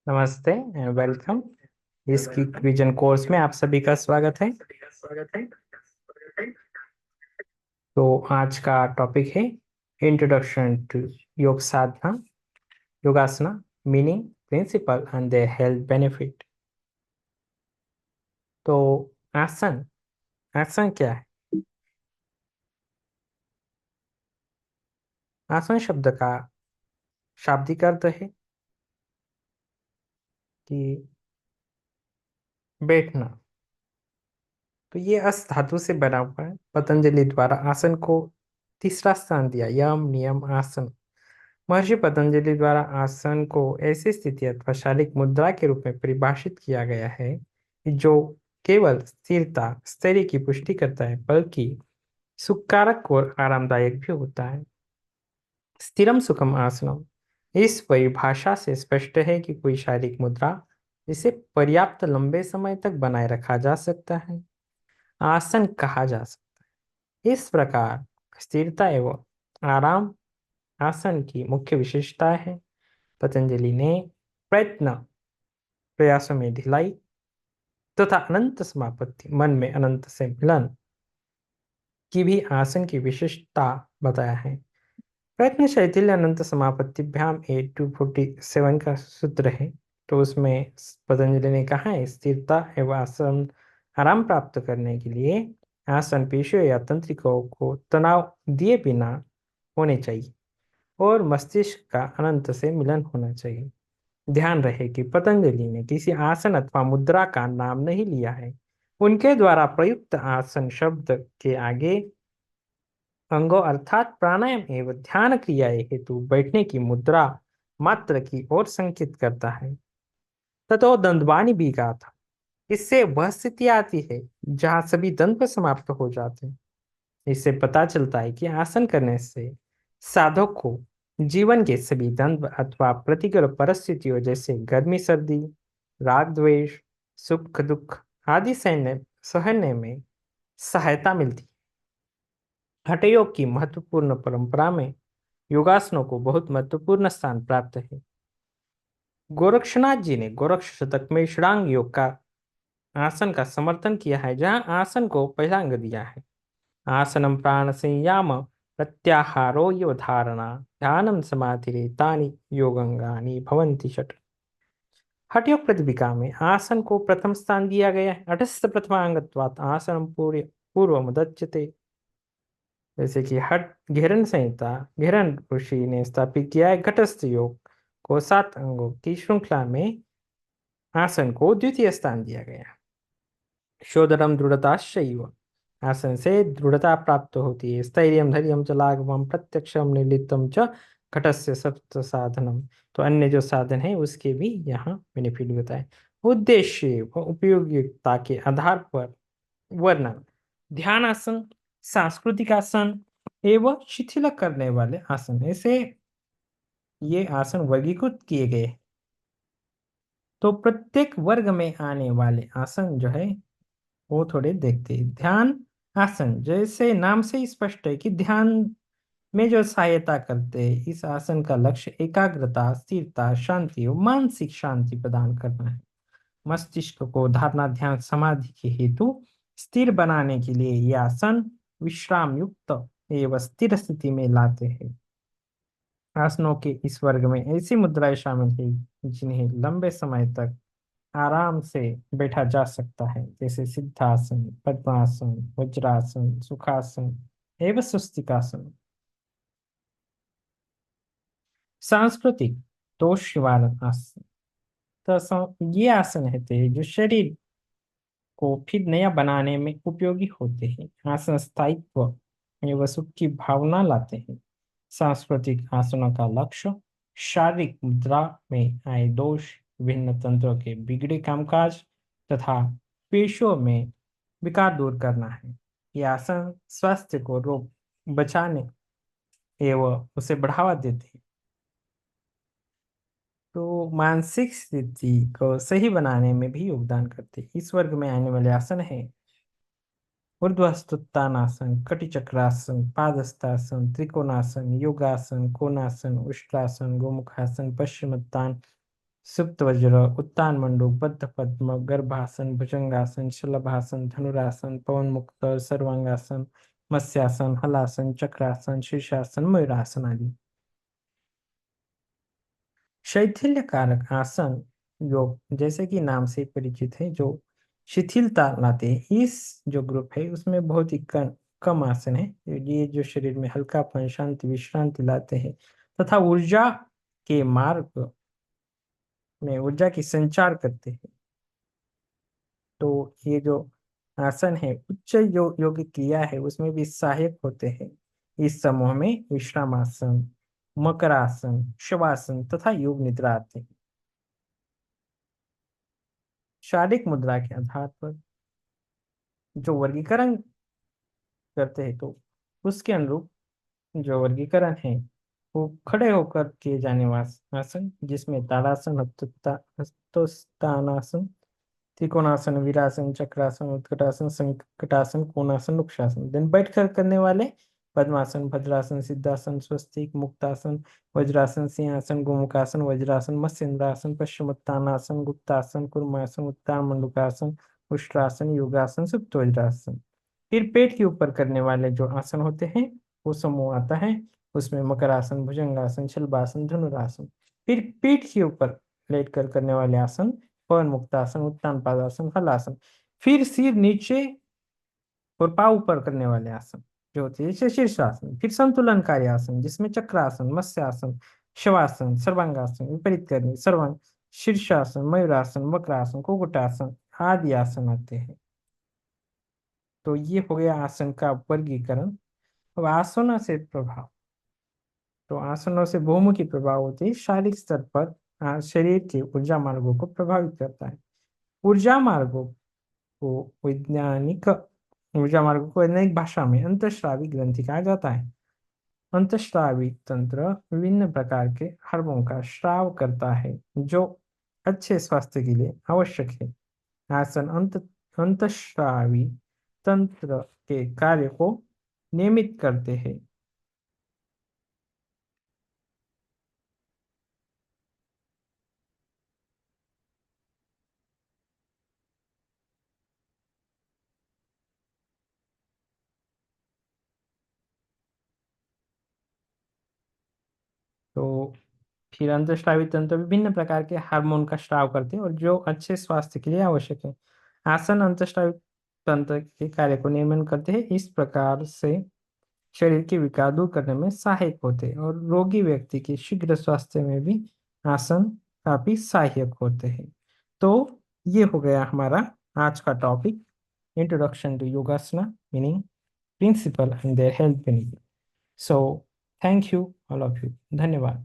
नमस्ते and welcome. इस vision course में आप सभी का स्वागत है। तो आज का टॉपिक है introduction to yoga sadhana, yogasana, meaning, principle and their health benefit. तो आसन, आसन क्या है? आसन शब्द का शाब्दिक अर्थ है कि बैठना। तो ये अस धातु से बना हुआ है। पतंजलि द्वारा आसन को तीसरा स्थान दिया, यम नियम आसन। महर्षि पतंजलि द्वारा आसन को ऐसी स्थिति अथवा शारीरिक मुद्रा के रूप में परिभाषित किया गया है कि जो केवल स्थिरता, स्थैर्य की पुष्टि करता है, बल्कि सुखकारक और आरामदायक भी होता है। स्थिरम सुखम आसनम, इस परिभाषा से स्पष्ट है कि कोई शारीरिक मुद्रा जिसे पर्याप्त लंबे समय तक बनाए रखा जा सकता है, आसन कहा जा सकता है। इस प्रकार स्थिरता एवं आराम आसन की मुख्य विशेषता है। पतंजलि ने प्रयत्न, प्रयासों में ढिलाई तथा अनंत समापत्ति, मन में अनंत से मिलन की भी आसन की विशेषता बताया है। प्रयत्न शैथिल्य अनंत समापत्तिभ्याम 8247 का सूत्र है। तो उसमें पतंजलि ने कहा है, स्थिरता एवं आसन आराम प्राप्त करने के लिए आसन पेशियों या तंत्रिकाओं को तनाव दिए बिना होने चाहिए और मस्तिष्क का अनंत से मिलन होना चाहिए। ध्यान रहे कि पतंजलि ने किसी आसन अथवा मुद्रा का नाम नहीं लिया है। उनके द्वारा प्रयुक्त आसन शब्द के आगे अंगों अर्थात प्राणायाम एवं ध्यान क्रियाएं हेतु बैठने की मुद्रा मात्र की ओर संकेत करता है। ततो दंडवानी भी कहा था। इससे वह स्थिति आती है जहाँ सभी द्वंद्व समाप्त हो जाते हैं। इससे पता चलता है कि आसन करने से साधक को जीवन के सभी द्वंद्व अथवा प्रतिकूल परिस्थितियों जैसे गर्मी सर्दी, राग द्वेष, सुख दुख आदि सहने में सहायता मिलती है। हठ योग की महत्वपूर्ण परंपरा में योगासनों को बहुत महत्वपूर्ण स्थान प्राप्त है। गोरक्षनाथ जी ने गोरक्ष शतक में षडांग योग का आसन का समर्थन किया है, जहां आसन को पहला अंग दिया है। आसनं प्राणसंयाम प्रत्याहारो यो धारणा ध्यानं समाधिरेतानि योगंगानि भवन्ति षट्। हठ योग प्रतिपिका में आसन को प्रथम स्थान दिया गया है। हठस्थ प्रथमांगत्वात् आसनं पूर्वमुदच्यते। जैसे कि हठ घेरन संहिता, घेरन ऋषि ने स्थापित किया है। घटस्थ योग को 7 अंगों की श्रृंखला में आसन को द्वितीय स्थान दिया गया है। शोधनम दृढ़ताश्चैव, आसन से दृढ़ता प्राप्त होती है। स्थैर्यम धैर्यम च लाघवम प्रत्यक्षम निर्लिप्तम च घटस्य सप्त साधनम। तो अन्य जो साधन है उसके भी यहाँ बेनिफिट बताए। उद्देश्य व उपयोगिता के आधार पर वर्णन। ध्यान आसन, सांस्कृतिक आसन एवं शिथिल करने वाले आसन, ऐसे ये आसन वर्गीकृत किए गए। तो प्रत्येक वर्ग में आने वाले आसन जो है वो थोड़े देखते हैं। ध्यान आसन, जैसे नाम से ही स्पष्ट है कि ध्यान में जो सहायता करते हैं, इस आसन का लक्ष्य एकाग्रता, स्थिरता, शांति और मानसिक शांति प्रदान करना है। मस्तिष्क को धारणा ध्यान समाधि के हेतु स्थिर बनाने के लिए यह आसन विश्राम युक्त एवं स्थिर स्थिति में लाते हैं। आसनों के इस वर्ग में ऐसी मुद्राएं शामिल है जिन्हें लंबे समय तक आराम से बैठा जा सकता है, जैसे सिद्धासन, पद्मासन, वज्रासन, सुखासन एवं स्वस्तिकासन। सांस्कृतिक दोष निवारण आसन, तो ये आसन होते हैं जो शरीर को फिर नया बनाने में उपयोगी होते हैं। आसन स्थायित्व एवं सुख की भावना लाते हैं। सांस्कृतिक आसनों का लक्ष्य शारीरिक मुद्रा में आए दोष, विभिन्न तंत्रों के बिगड़े कामकाज तथा पेशियों में विकार दूर करना है। ये आसन स्वास्थ्य को रोग बचाने एवं उसे बढ़ावा देते हैं। तो मानसिक स्थिति को सही बनाने में भी योगदान करते हैं। इस वर्ग में आने वाले आसन है ऊर्ध्वस्तुत्तानासन, कटिचक्रासन, पादस्तासन, त्रिकोणासन, योगासन, कोणासन, उष्ट्रासन, गोमुखासन, पश्चिमोत्तान सुप्त वज्र, उत्तान मंडूक, बद्ध पद्म, गर्भासन, भुजंगासन, शलभासन, धनुरासन, पवन मुक्त, सर्वांगासन, मत्स्यासन, हलासन, चक्रासन, शीर्षासन, मयूरासन आदि। शैथिल्य कारक आसन योग जैसे कि नाम से परिचित है, जो शिथिलता लाते हैं। इस जो ग्रुप है उसमें बहुत ही कम आसन है, ये जो शरीर में हल्कापन, शांति, विश्रांति लाते हैं तथा ऊर्जा के मार्ग में ऊर्जा की संचार करते हैं। तो ये जो आसन है उच्च जो योगिक क्रिया है उसमें भी सहायक होते हैं। इस समूह में विश्रामासन, मकरासन, शवासन तथा योग निद्रा आते हैं। शारीरिक मुद्रा के आधार पर जो वर्गीकरण करते हैं, तो उसके अनुरूप जो वर्गीकरण है वो खड़े होकर किए जाने वाले आसन, जिसमें ताड़ासन, हस्तोत्तानासन, त्रिकोणासन, वीरासन, चक्रासन, उत्कटासन, संकटासन, कोणासन, वृक्षासन। देन बैठकर करने वाले पद्मासन, भद्रासन, सिद्धासन, स्वस्तिक, मुक्तासन, वज्रासन, सिंहासन, गोमुखासन, वज्रासन, मत्स्येंद्रासन, पश्चिमोत्तानासन, गुप्तासन, कुर्मासन, उत्तान मंडूकासन, उष्ट्रासन, योगासन, सुप्त वज्रासन। फिर पेट के ऊपर करने वाले जो आसन होते हैं वो समूह आता है, उसमें मकरासन, भुजंगासन, शलभासन, धनुरासन। फिर पीठ के ऊपर लेट कर करने वाले आसन पवन मुक्तासन, उत्तान पादासन, हलासन। फिर सिर नीचे और पाँव ऊपर करने वाले आसन जो होते हैं जैसे शीर्षासन। फिर संतुलनकारी आसन जिसमें चक्रासन, मत्स्यासन, शवासन, सर्वांगासन, विपरीत करनी, सर्वांग, शीर्षासन, मयूरासन, वक्रासन, कुक्कुटासन आदि आसन आते हैं। तो ये हो गया आसन का वर्गीकरण। अब आसनों से प्रभाव। तो आसनों से बहुमुखी प्रभाव होते हैं। शारीरिक स्तर पर शरीर के ऊर्जा मार्गों को प्रभावित करता है। ऊर्जा मार्गों को वैज्ञानिक ऊर्जा मार्गों को वैज्ञानिक भाषा में अंतःस्रावी ग्रंथि कहा जाता है। अंतःस्रावी तंत्र विभिन्न प्रकार के हार्मोन का स्राव करता है जो अच्छे स्वास्थ्य के लिए आवश्यक है। आसन अंतःस्रावी तंत्र के कार्य को नियमित करते हैं। तो फिर अंतःस्रावी तंत्र विभिन्न प्रकार के हार्मोन का स्राव करते हैं और जो अच्छे स्वास्थ्य के लिए आवश्यक है। आसन अंतःस्रावी तंत्र के कार्य को नियमन करते हैं। इस प्रकार से शरीर के विकार दूर करने में सहायक होते हैं और रोगी व्यक्ति के शीघ्र स्वास्थ्य में भी आसन काफी सहायक होते हैं। तो ये हो गया हमारा आज का topic, introduction to yogasana, meaning, principle and their health benefit. So thank you all of you. धन्यवाद।